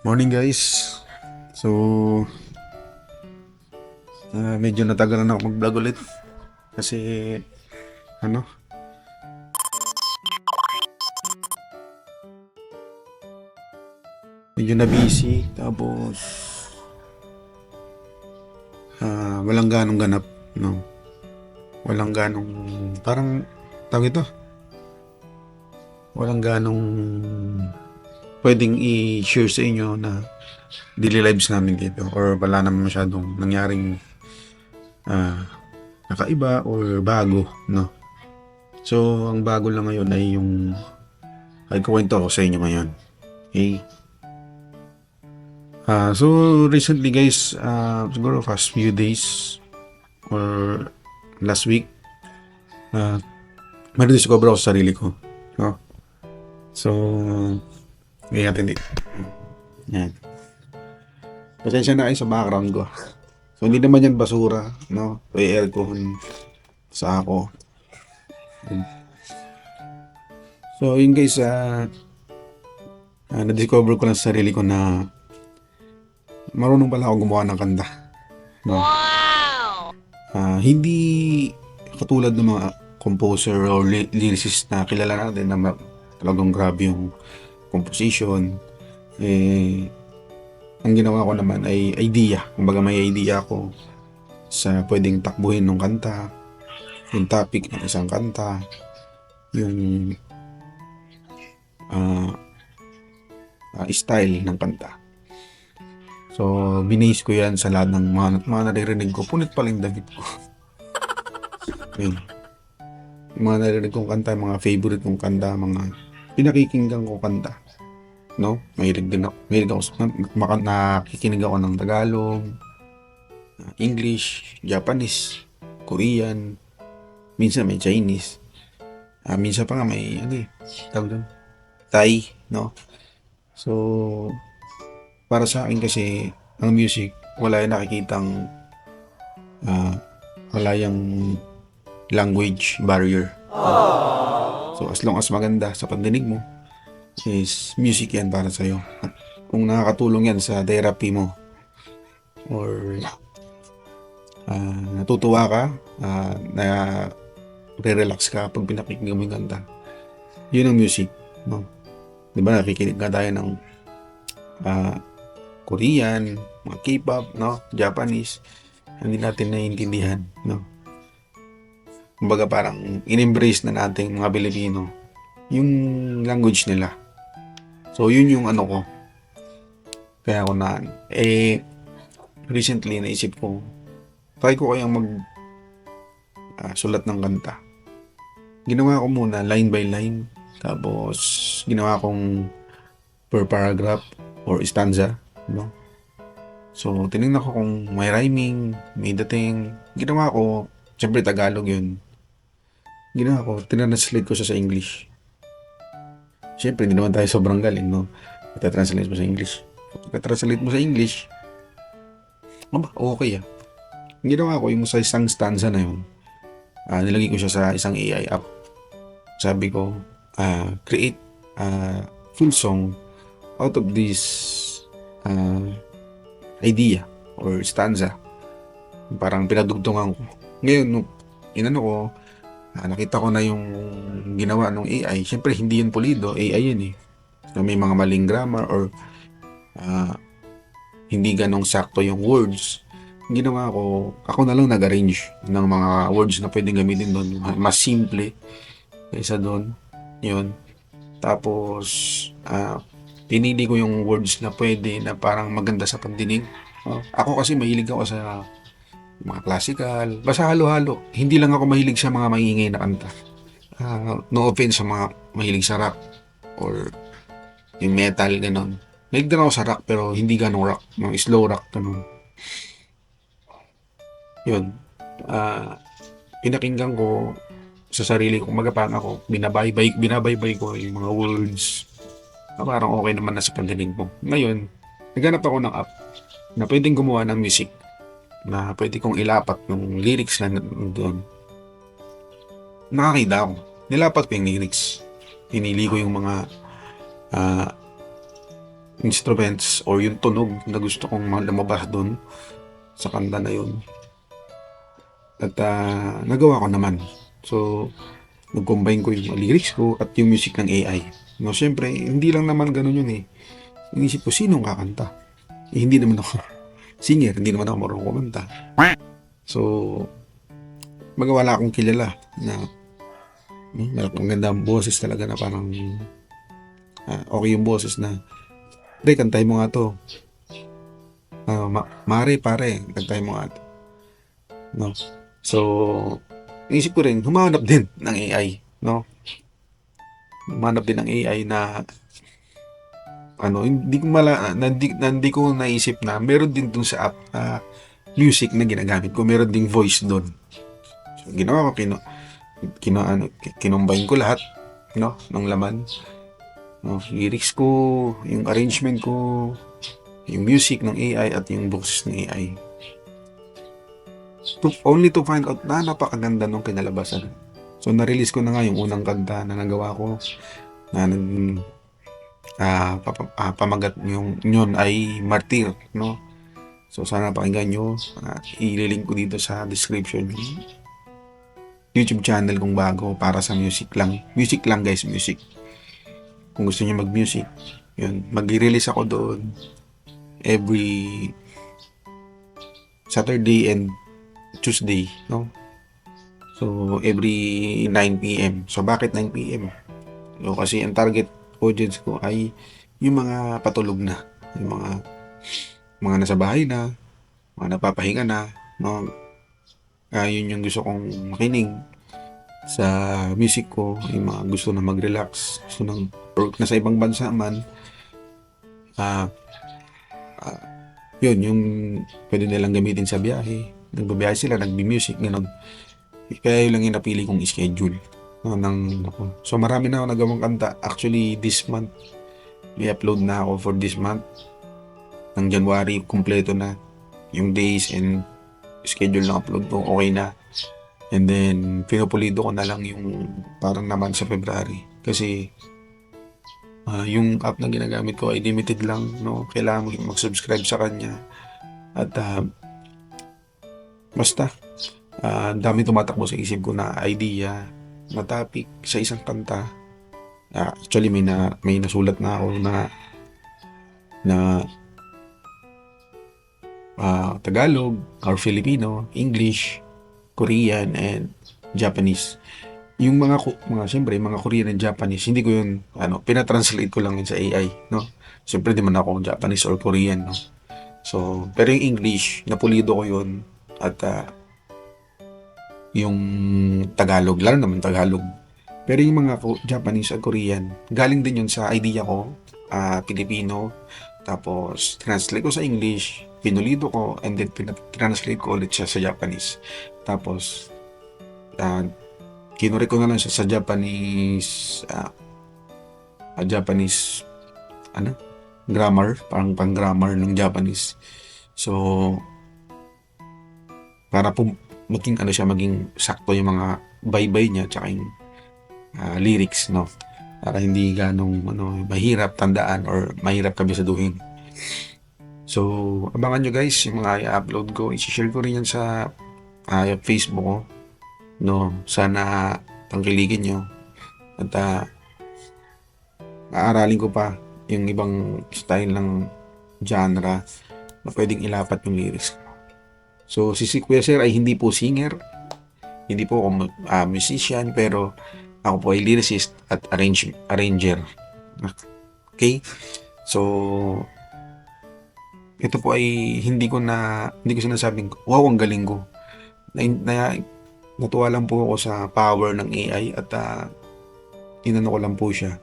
Morning guys. So, medyo natagalan ako mag-vlog ulit kasi ano, medyo na busy tapos walang ganong ganap, no. Walang ganong parang tawag ito. Walang ganong pwedeng i-share sa inyo na daily lives namin dito or wala naman masyadong nangyaring nakaiba or bago, no. So, ang bago lang ngayon ay yung ay kuwento ako sa inyo ngayon. Okay? So recently guys, siguro past few days or last week, may discover ako sa sarili ko. No? So, ngayon natin dito. Yan. Pasensya na kayo sa background ko. So, hindi naman yan basura, no? May aircon sa ako. So, yun guys, na-discover ko lang sa sarili ko na marunong pala ako gumawa ng kanta. No? Wow! Hindi katulad ng mga composer or lyricist na kilala natin na talagang grabe yung composition. Ang ginawa ko naman ay idea. Kumbaga may idea ako sa pwedeng takbuhin ng kanta, yung topic ng isang kanta, yung style ng kanta. So, binase ko yan sa lahat ng mga naririnig ko. Punit pala yung damit ko. Yun. Yung mga naririnig kong kanta, mga favorite kong kanta, mga pinakikinggan ko kanta. No? Mahilig ako nakikinig ako ng Tagalog, English, Japanese, Korean, minsan may Chinese. Minsan pa nga may tawag doon, Thai, no? So, para sa akin kasi, ang music, wala yung nakikitang wala yung language barrier. So, as long as maganda sa pandinig mo, is music yan para sa'yo. At kung nakakatulong yan sa therapy mo, or natutuwa ka, na re-relax ka pag pinakinggan mo yung kanta, yun ang music, no? Diba nakikinig ka tayo ng Korean, mga K-pop, no? Japanese, hindi natin naiintindihan, no? Kumbaga parang in-embrace na natin mga Pilipino yung language nila. So yun yung ano ko. Kaya ako na recently naisip ko, try ko kayang sulat ng kanta. Ginawa ko muna line by line, tapos ginawa kong per paragraph or stanza, no? So tinignan ko kung may rhyming, may dating. Ginawa ko, syempre Tagalog yun. Ginawa ko, tinranslate ko siya sa English. Syempre hindi naman tayo sobrang galing, no? Ita-translate mo sa English. Ita-translate mo sa English, okay. Ginawa ko yung sa isang stanza na yun, nilagay ko siya sa isang AI app. Sabi ko, create a full song out of this idea or stanza. Parang pinadugtungan ko. Ngayon, inano ko, nakita ko na yung ginawa ng AI. Siyempre, hindi yun pulido. AI yun eh. So, may mga maling grammar or hindi ganong sakto yung words. Ginawa ko, ako na lang nag-arrange ng mga words na pwedeng gamitin doon. Mas simple kaysa doon. Yun. Tapos, pinili ko yung words na pwede na parang maganda sa pandinig. Ako kasi mahilig ako sa mga classical. Basta halo-halo. Hindi lang ako mahilig sa mga maingay na kanta. No offense sa mga mahilig sa rock or yung metal, gano'n. Mahilig din ako sa rock pero hindi ganong rock. Mga slow rock, gano'n. Yun. Pinakinggan ko sa sarili ko, magapang ako, binabaybay ko yung mga words. Parang okay naman na sa pandinig mo. Ngayon, naghanap ako ng app na pwedeng gumawa ng music na pwede kong ilapat yung lyrics na doon. Nakakita ako. Nilapat ko yung lyrics. Pinili ko yung mga instruments or yung tunog na gusto kong lumabas doon sa kanta na yun. At nagawa ko naman. So, nag-combine ko yung lyrics ko at yung music ng AI. No, syempre, hindi lang naman ganun yun eh. Inisip ko, sinong kakanta? Hindi naman ako singer, hindi naman ako marunong kumanta. So, wala akong kilala na ang ganda ang boses talaga na parang okay yung boses na, pre, kantay mo nga to. Mare, pare, kantay mo nga to. No? So, inisip ko rin, humanap din ng AI. No? Humanap din ng AI na hindi ko naisip na meron din dun sa app music na ginagamit ko, meron ding voice doon. So, ginawa ko, kinombine ko lahat, no, ng laman, no, lyrics ko, yung arrangement ko, yung music ng AI at yung boses ng AI. Only to find out na napakaganda nung kinalabasan. So, na-release ko na nga yung unang kanta na nagawa ko na pamagat yung yun ay Martir, no? So sana pakinggan nyo, ililink ko dito sa description yung YouTube channel kong bago para sa music lang guys, music. Kung gusto niyo mag-music, yun, mag-release ako doon every Saturday and Tuesday, no? So every 9 PM. So bakit 9 PM? So, kasi ang target audience ko ay yung mga patulog na, yung mga nasa bahay na, mga napapahinga na, no? Yun yung gusto kong makinig sa music ko, yung mga gusto na mag-relax, gusto nang or nasa ibang bansa man, yun yung pwede nilang gamitin sa biyahe, nagbabiyahe sila, nagbi-music, gano'n. Kaya yun lang yung napili kong schedule. No, so marami na ako nagawang kanta. Actually, this month, may upload na ako for this month. Ng January, kumpleto na yung days and schedule ng upload ko, okay na. And then, pinupulido ko na lang yung parang naman sa February. Kasi, yung app na ginagamit ko ay limited lang, no? Kailangan mo mag-subscribe sa kanya. At, basta, dami tumatakbo sa isip ko na idea, na topic sa isang kanta. Actually, may nasulat na ako na Tagalog or Filipino, English, Korean, and Japanese. Yung siyempre, mga Korean and Japanese, hindi ko yun, pinatranslate ko lang yun sa AI, no? Siyempre, di man ako Japanese or Korean, no? So, pero yung English, napulido ko yun, at yung Tagalog, lalo naman Tagalog. Pero yung mga Japanese at Korean, galing din yun sa idea ko, Pilipino, tapos translate ko sa English, pinulido ko, and then translate ko ulit siya sa Japanese. Tapos, kinure ko na lang siya sa Japanese, grammar, parang pang-grammar ng Japanese. So, para po maging sakto yung mga baybay niya tsaka yung lyrics, no? Para hindi ganong mahirap tandaan or mahirap kabisaduhin. So, abangan nyo guys yung mga i-upload ko. I-share ko rin yan sa Facebook ko, no? Sana tangkiligin nyo at aaralin ko pa yung ibang style ng genre na pwedeng ilapat yung lyrics ko. So, si Kuya Sir ay hindi po singer, hindi po ako musician, pero ako po ay lyricist at arranger. Okay? So, ito po ay hindi ko sinasabing, wow, ang galing ko. Natuwa lang po ako sa power ng AI at inano ko lang po siya.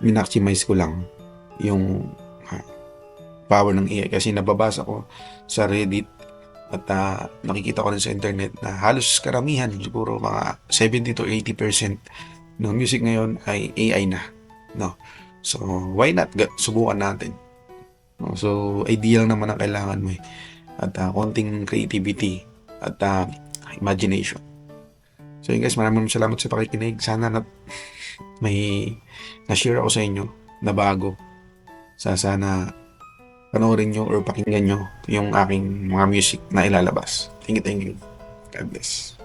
Minaximize ko lang yung power ng AI kasi nababasa ko sa Reddit at nakikita ko rin sa internet na halos karamihan, siguro mga 70 to 80% ng music ngayon ay AI na, no? So why not subukan natin, no? So idea lang naman ang kailangan mo at konting creativity at imagination. So yun guys, maraming salamat sa pakikinig. Sana may na-share ako sa inyo na bago Sana panoorin nyo or pakinggan nyo yung aking mga music na ilalabas. Thank you, thank you. God bless.